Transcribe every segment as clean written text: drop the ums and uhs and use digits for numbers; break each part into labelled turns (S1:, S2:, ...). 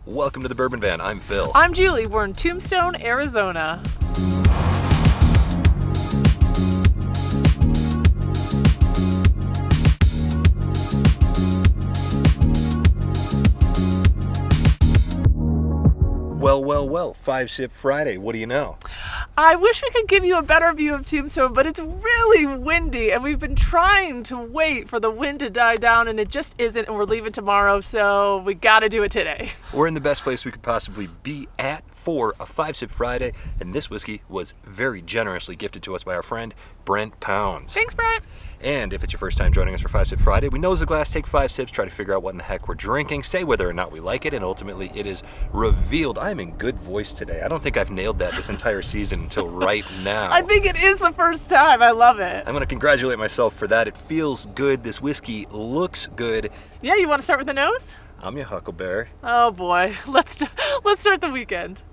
S1: Welcome to the Bourbon Van. I'm Phil.
S2: I'm Julie. We're in Tombstone, Arizona.
S1: Well, 5-Sip Friday. What do you know?
S2: I wish we could give you a better view of Tombstone, but it's really windy, and we've been trying to wait for the wind to die down, and it just isn't, and we're leaving tomorrow, so we gotta do it today.
S1: We're in the best place we could possibly be at for a 5-Sip Friday, and this whiskey was very generously gifted to us by our friend, Brent Pounds.
S2: Thanks, Brent.
S1: And if it's your first time joining us for 5-Sip Friday, we nose the glass, take 5 sips, try to figure out what in the heck we're drinking, say whether or not we like it, and ultimately it is revealed. I'm in good voice today. I don't think I've nailed that this entire season until right now.
S2: I think it is the first time. I love it.
S1: I'm going to congratulate myself for that. It feels good. This whiskey looks good.
S2: Yeah, you want to start with the nose?
S1: I'm your huckleberry.
S2: Oh boy, let's start the weekend.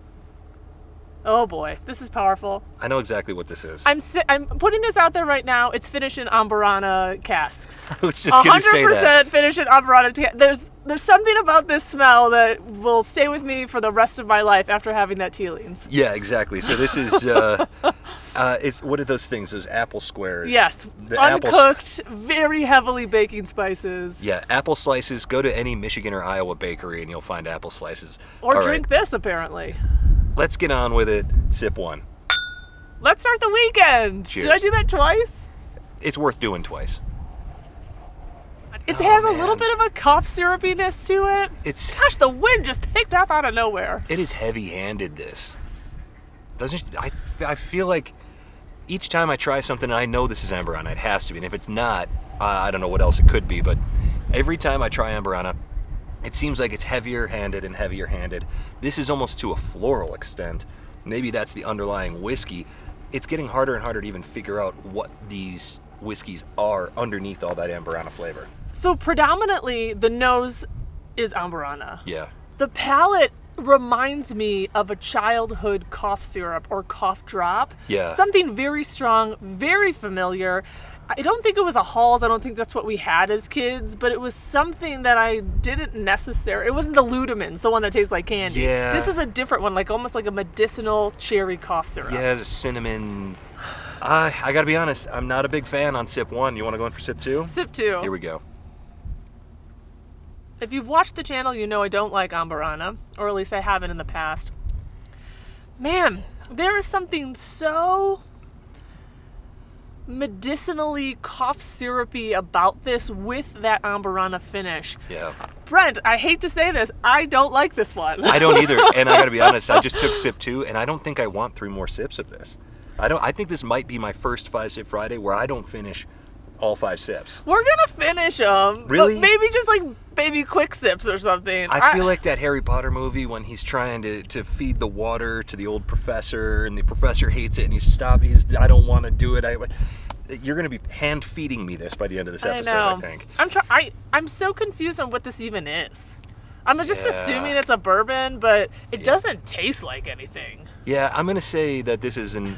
S2: Oh boy, this is powerful.
S1: I know exactly what this is.
S2: I'm putting this out there right now. It's finished in Amburana casks.
S1: I was just going to say that.
S2: 100% finished in Amburana. There's something about this smell that will stay with me for the rest of my life after having that Teelings.
S1: Yeah, exactly. So this is, it's what are those things? Those apple squares.
S2: Yes, uncooked, very heavily baking spices.
S1: Yeah, apple slices. Go to any Michigan or Iowa bakery and you'll find apple slices.
S2: Or drink this, apparently.
S1: Let's get on with it. Sip one.
S2: Let's start the weekend.
S1: Cheers.
S2: Did I do that twice?
S1: It's worth doing twice.
S2: It has a little bit of a cough syrupiness to it. Gosh, the wind just picked up out of nowhere.
S1: It is heavy-handed, this. I feel like each time I try something, I know this is Amburana. It has to be. And if it's not, I don't know what else it could be. But every time I try Amburana, it seems like it's heavier-handed and heavier-handed. This is almost to a floral extent. Maybe that's the underlying whiskey. It's getting harder and harder to even figure out what these whiskeys are underneath all that Amburana flavor.
S2: So predominantly, the nose is Amburana.
S1: Yeah.
S2: The palate reminds me of a childhood cough syrup or cough drop.
S1: Yeah.
S2: Something very strong, very familiar. I don't think it was a Halls. I don't think that's what we had as kids, but it was something that I didn't necessarily... It wasn't the Ludemans, the one that tastes like candy.
S1: Yeah.
S2: This is a different one, like almost like a medicinal cherry cough syrup.
S1: Yeah, it's a cinnamon... I gotta be honest, I'm not a big fan on sip one. You want to go in for sip two?
S2: Sip two.
S1: Here we go.
S2: If you've watched the channel, you know I don't like Amburana, or at least I haven't in the past. Man, there is something so medicinally cough syrupy about this with that Amburana finish.
S1: Yeah.
S2: Brent, I hate to say this, I don't like this one.
S1: I don't either, and I gotta be honest, I just took sip two, and I don't think I want 3 more sips of this. I think this might be my first 5-Sip Friday where I don't finish all 5 sips.
S2: We're gonna finish them.
S1: Really?
S2: But maybe just like baby quick sips or something.
S1: I feel like that Harry Potter movie when he's trying to feed the water to the old professor, and the professor hates it, and I don't want to do it. You're going to be hand feeding me this by the end of this episode, I think.
S2: I'm so confused on what this even is. I'm just assuming it's a bourbon, but it doesn't taste like anything.
S1: Yeah, I'm going to say that this is an...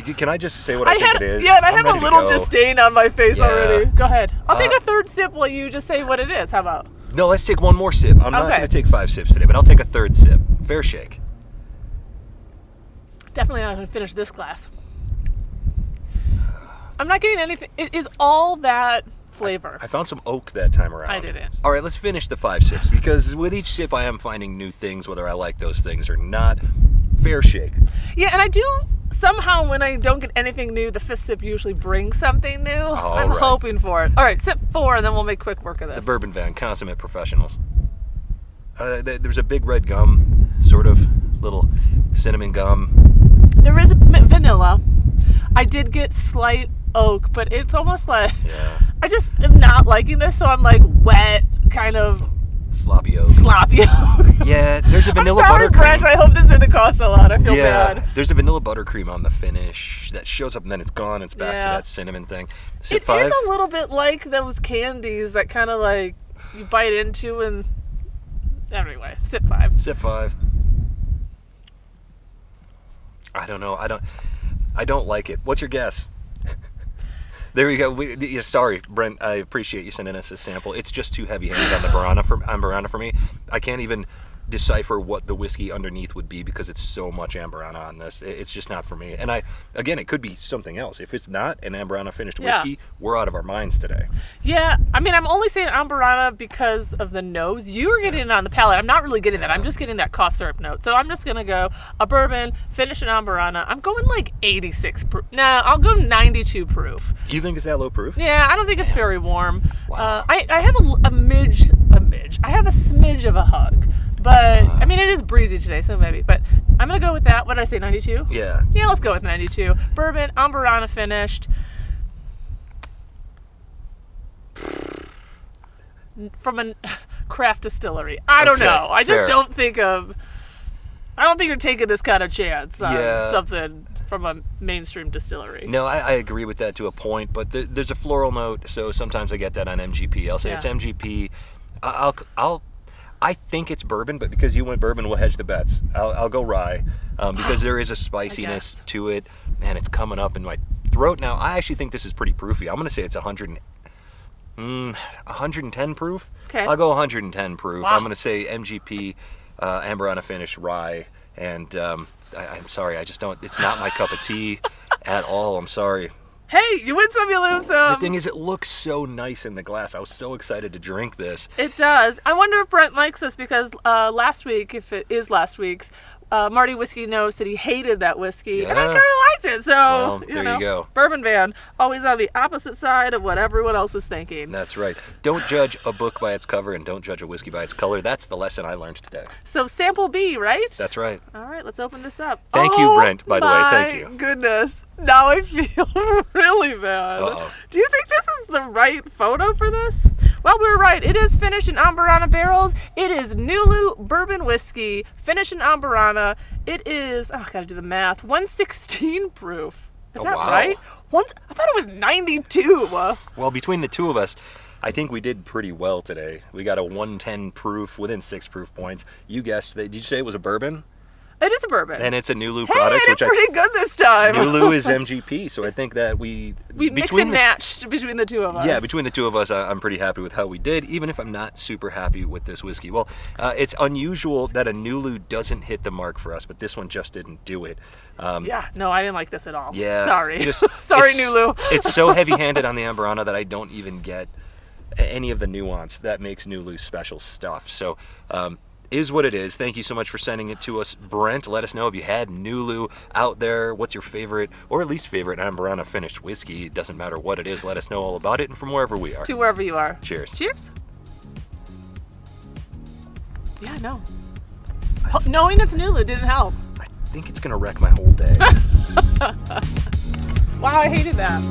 S1: can I just say what I think it is?
S2: Yeah, and I have a little disdain on my face already. Go ahead. I'll take a third sip while you just say what it is. How about?
S1: No, let's take one more sip. I'm not going to take 5 sips today, but I'll take a third sip. Fair shake.
S2: Definitely not going to finish this glass. I'm not getting anything. It is all that flavor.
S1: I found some oak that time around.
S2: I didn't.
S1: All right, let's finish the 5 sips, because with each sip I am finding new things, whether I like those things or not. Fair shake.
S2: Yeah, and I do somehow, when I don't get anything new, the 5th sip usually brings something new. I'm hoping for it. All right, sip 4, and then we'll make quick work of this.
S1: The Bourbon Van, consummate professionals. There's a big red gum, sort of, little cinnamon gum.
S2: There is vanilla. I did get slight oak, but it's almost like...
S1: Yeah.
S2: I just am not liking this, so I'm like wet, kind of...
S1: Sloppy oak. Yeah, there's a vanilla buttercream. I'm sorry,
S2: Brent. I hope this didn't cost a lot. I feel bad.
S1: There's a vanilla buttercream on the finish that shows up and then it's gone. It's back to that cinnamon thing. Sip 5.
S2: It is a little bit like those candies that kind of like you bite into and... Anyway, sip 5.
S1: Sip 5. I don't know. I don't like it. What's your guess? There we go. Sorry, Brent. I appreciate you sending us a sample. It's just too heavy-handed on the Amburana for me. I can't even decipher what the whiskey underneath would be because it's so much Amburana on this. It's just not for me. And again, it could be something else. If it's not an Amburana finished whiskey, we're out of our minds today.
S2: Yeah, I mean, I'm only saying Amburana because of the nose. You're getting it on the palate. I'm not really getting that. I'm just getting that cough syrup note. So I'm just going to go a bourbon, finish an Amburana. I'm going like 86 proof. Nah, I'll go 92 proof.
S1: You think it's that low proof?
S2: Yeah, I don't think it's very warm.
S1: Wow.
S2: I have a midge. I have a smidge of a hug. But, I mean, it is breezy today, so maybe. But I'm going to go with that. What did I say, 92?
S1: Yeah.
S2: Yeah, let's go with 92. Bourbon, Amburana finished. From a craft distillery. I don't know. I just don't think you're taking this kind of chance on something from a mainstream distillery.
S1: No, I agree with that to a point, but there's a floral note, so sometimes I get that on MGP. I'll say it's MGP. I think it's bourbon, but because you went bourbon, we'll hedge the bets. I'll go rye because there is a spiciness to it. Man, it's coming up in my throat now. I actually think this is pretty proofy. I'm going to say it's 110 proof.
S2: Okay.
S1: I'll go 110 proof.
S2: Wow.
S1: I'm going to say MGP, Amburana finish, rye, and I'm sorry, I just don't. It's not my cup of tea at all. I'm sorry.
S2: Hey, you win some, you lose some.
S1: The thing is, it looks so nice in the glass. I was so excited to drink this.
S2: It does. I wonder if Brent likes this because last week, if it is last week's, Marty Whiskey knows that he hated that whiskey, and I kind of liked it. So,
S1: well, there you go.
S2: Bourbon Van, always on the opposite side of what everyone else is thinking.
S1: That's right. Don't judge a book by its cover, and don't judge a whiskey by its color. That's the lesson I learned today.
S2: So, sample B, right?
S1: That's right.
S2: All right, let's open this up.
S1: Thank you, Brent, by the way. Thank you.
S2: My goodness. Now I feel really bad.
S1: Uh-oh.
S2: Do you think this is the right photo for this? Well, we were right. It is finished in Amburana barrels. It is Nulu bourbon whiskey, finished in Amburana. It is, I gotta do the math, 116 proof. Is that right? I thought it was 92.
S1: Well, between the two of us, I think we did pretty well today. We got a 110 proof within 6 proof points. You guessed that. Did you say it was a bourbon?
S2: It is a bourbon.
S1: And it's a Nulu
S2: hey,
S1: product.
S2: I did pretty good this time.
S1: Nulu is MGP, so I think that we
S2: mixed and matched between the two of us.
S1: Yeah, between the two of us, I'm pretty happy with how we did, even if I'm not super happy with this whiskey. Well, it's unusual that a Nulu doesn't hit the mark for us, but this one just didn't do it.
S2: Yeah, no, I didn't like this at all.
S1: Yeah.
S2: Sorry. Sorry, Nulu.
S1: It's so heavy-handed on the Amburana that I don't even get any of the nuance that makes Nulu special stuff. So, is what it is. Thank you so much for sending it to us, Brent. Let us know if you had Nulu out there. What's your favorite or least favorite Amburana finished whiskey? It doesn't matter what it is. Let us know all about it, and from wherever we are.
S2: To wherever you are.
S1: Cheers.
S2: Cheers. Yeah, no. Knowing it's Nulu didn't help.
S1: I think it's going to wreck my whole day.
S2: Wow, I hated that.